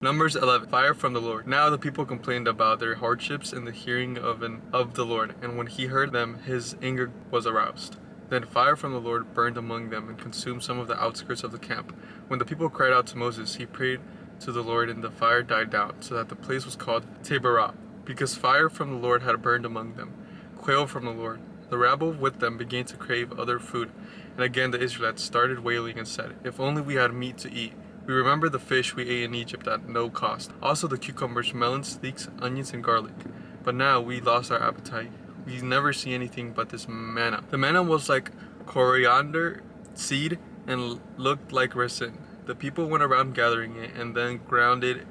Numbers 11. Fire from the Lord. Now the people complained about their hardships in the hearing of the Lord, and when he heard them, his anger was aroused. Then fire from the Lord burned among them and consumed some of the outskirts of the camp. When the people cried out to Moses, he prayed to the Lord, and the fire died down, so that the place was called Taberah, because fire from the Lord had burned among them. Quail from the Lord. The rabble with them began to crave other food, and again the Israelites started wailing and said, "If only we had meat to eat. We remember the fish we ate in Egypt at no cost, also the cucumbers, melons, leeks, onions, and garlic. But now we lost our appetite. We never see anything but this manna." The manna was like coriander seed and looked like resin. The people went around gathering it and then grounded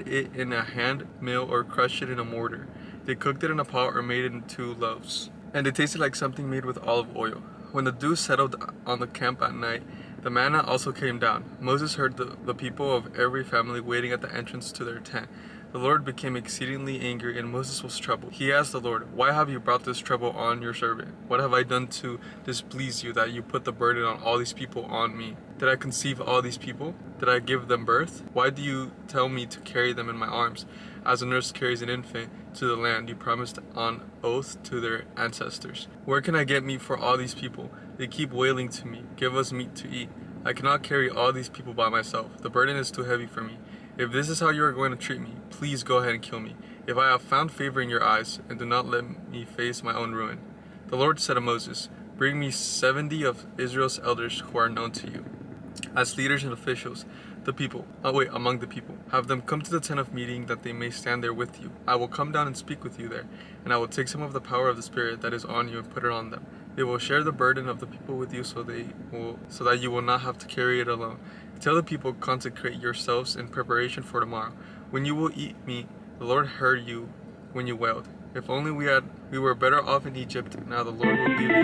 it in a hand mill or crushed it in a mortar. They cooked it in a pot or made it into loaves, and it tasted like something made with olive oil. When the dew settled on the camp at night, the manna also came down. Moses heard the people of every family waiting at the entrance to their tent. The Lord became exceedingly angry, and Moses was troubled. He asked the Lord, "Why have you brought this trouble on your servant? What have I done to displease you that you put the burden on all these people on me? Did I conceive all these people? Did I give them birth? Why do you tell me to carry them in my arms, as a nurse carries an infant to the land you promised on oath to their ancestors? Where can I get meat for all these people? They keep wailing to me, 'Give us meat to eat.' I cannot carry all these people by myself. The burden is too heavy for me. If this is how you are going to treat me, please go ahead and kill me, if I have found favor in your eyes, and do not let me face my own ruin." The Lord said to Moses, "Bring me 70 of Israel's elders who are known to you, as leaders and officials, among the people. Have them come to the tent of meeting, that they may stand there with you. I will come down and speak with you there, and I will take some of the power of the Spirit that is on you and put it on them. They will share the burden of the people with you, so that you will not have to carry it alone. Tell the people, 'Consecrate yourselves in preparation for tomorrow, when you will eat meat.' The Lord heard you when you wailed. 'If only we were better off in Egypt. Now the Lord will give you.'"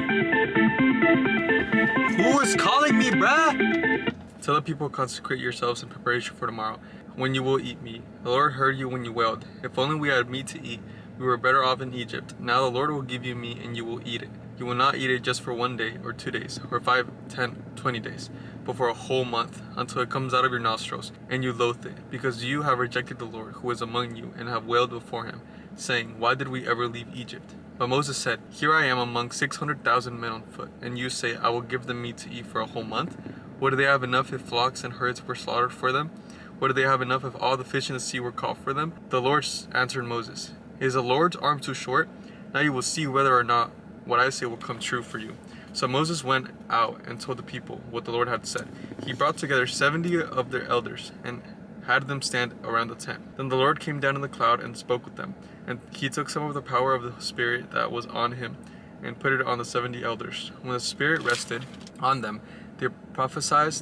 Who is calling me, bruh? "Tell the people, 'Consecrate yourselves in preparation for tomorrow, when you will eat meat.' The Lord heard you when you wailed. 'If only we had meat to eat. We were better off in Egypt. Now the Lord will give you meat, and you will eat it. You will not eat it just for 1 day, or 2 days, or 5, 10, 20 days, but for a whole month, until it comes out of your nostrils, and you loathe it, because you have rejected the Lord who is among you, and have wailed before him, saying, 'Why did we ever leave Egypt?' But Moses said, 'Here I am among 600,000 men on foot, and you say, I will give them meat to eat for a whole month? Would they have enough if flocks and herds were slaughtered for them? Would they have enough if all the fish in the sea were caught for them?' The Lord answered Moses, 'Is the Lord's arm too short? Now you will see whether or not what I say will come true for you.' So Moses went out and told the people what the Lord had said. He brought together 70 of their elders and had them stand around the tent. Then the Lord came down in the cloud and spoke with them. And he took some of the power of the Spirit that was on him and put it on the 70 elders. When the Spirit rested on them, they prophesied,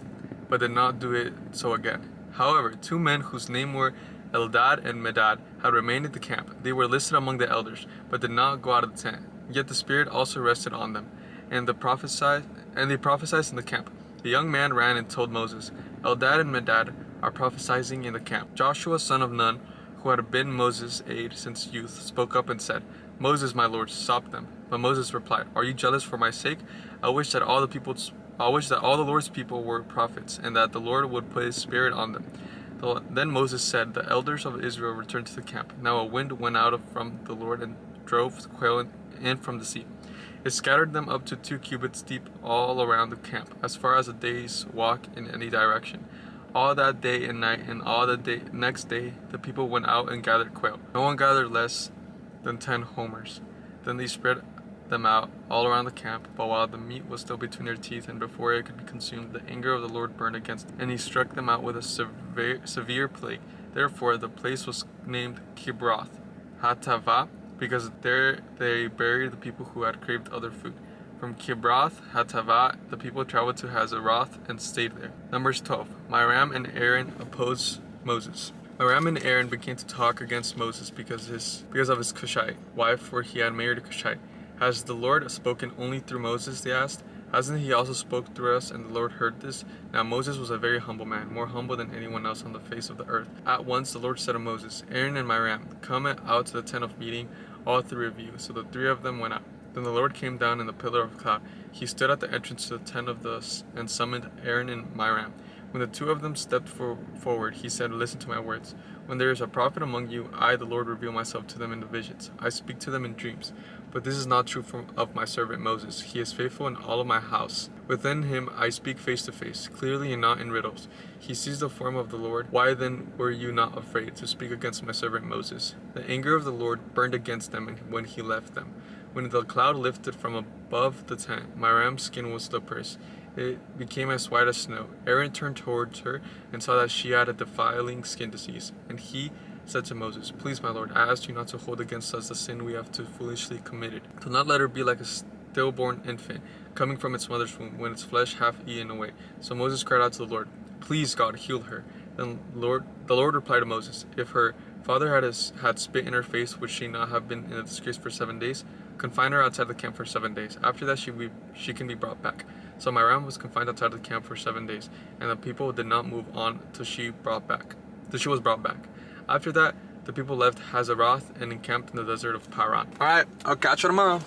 but did not do it so again. However, 2 men whose names were Eldad and Medad had remained at the camp. They were listed among the elders, but did not go out of the tent. Yet the Spirit also rested on them, and they prophesied in the camp. The young man ran and told Moses, "Eldad and Medad are prophesying in the camp." Joshua, son of Nun, who had been Moses' aide since youth, spoke up and said, "Moses, my lord, stop them." But Moses replied, "Are you jealous for my sake? I wish that all the Lord's people were prophets, and that the Lord would put his Spirit on them." Then Moses said, "The elders of Israel returned to the camp. Now a wind went out from the Lord and drove the quail in from the sea. It scattered them up to 2 cubits deep all around the camp, as far as a day's walk in any direction. All that day and night, and all the next day, the people went out and gathered quail. No one gathered less than 10 homers. Then they spread them out all around the camp, but while the meat was still between their teeth, and before it could be consumed, the anger of the Lord burned against them, and he struck them out with a severe plague. Therefore the place was named Kibroth Hattaavah, because there they buried the people who had craved other food. From Kibroth Hattaavah, the people traveled to Hazeroth and stayed there. Numbers 12. Miriam and Aaron oppose Moses. Miriam and Aaron began to talk against Moses because of his Cushite wife, for he had married a Cushite. "Has the Lord spoken only through Moses?" they asked. "Hasn't he also spoke through us, and the Lord heard this?" Now Moses was a very humble man, more humble than anyone else on the face of the earth. At once the Lord said to Moses, "Aaron and Miriam, come out to the tent of meeting, all 3 of you." So the 3 of them went out. Then the Lord came down in the pillar of cloud. He stood at the entrance to the tent and summoned Aaron and Miriam. When the two of them stepped forward, he said, "Listen to my words. When there is a prophet among you, I, the Lord, reveal myself to them in the visions. I speak to them in dreams. But this is not true of my servant Moses. He is faithful in all of my house. Within him I speak face to face, clearly and not in riddles. He sees the form of the Lord. Why then were you not afraid to speak against my servant Moses?" The anger of the Lord burned against them when he left them. When the cloud lifted from above the tent, Miriam's skin was leprous. It became as white as snow. Aaron turned towards her and saw that she had a defiling skin disease. And he said to Moses, "Please, my Lord, I ask you not to hold against us the sin we have too foolishly committed. Do not let her be like a stillborn infant, coming from its mother's womb, when its flesh half eaten away." So Moses cried out to the Lord, "Please, God, heal her." Then the Lord replied to Moses, "If her father had spit in her face, would she not have been in a disgrace for 7 days? Confine her outside the camp for 7 days. After that she can be brought back." So Miriam was confined outside the camp for 7 days, and the people did not move on till she was brought back. After that, the people left Hazeroth and encamped in the desert of Paran. All right, I'll catch you tomorrow.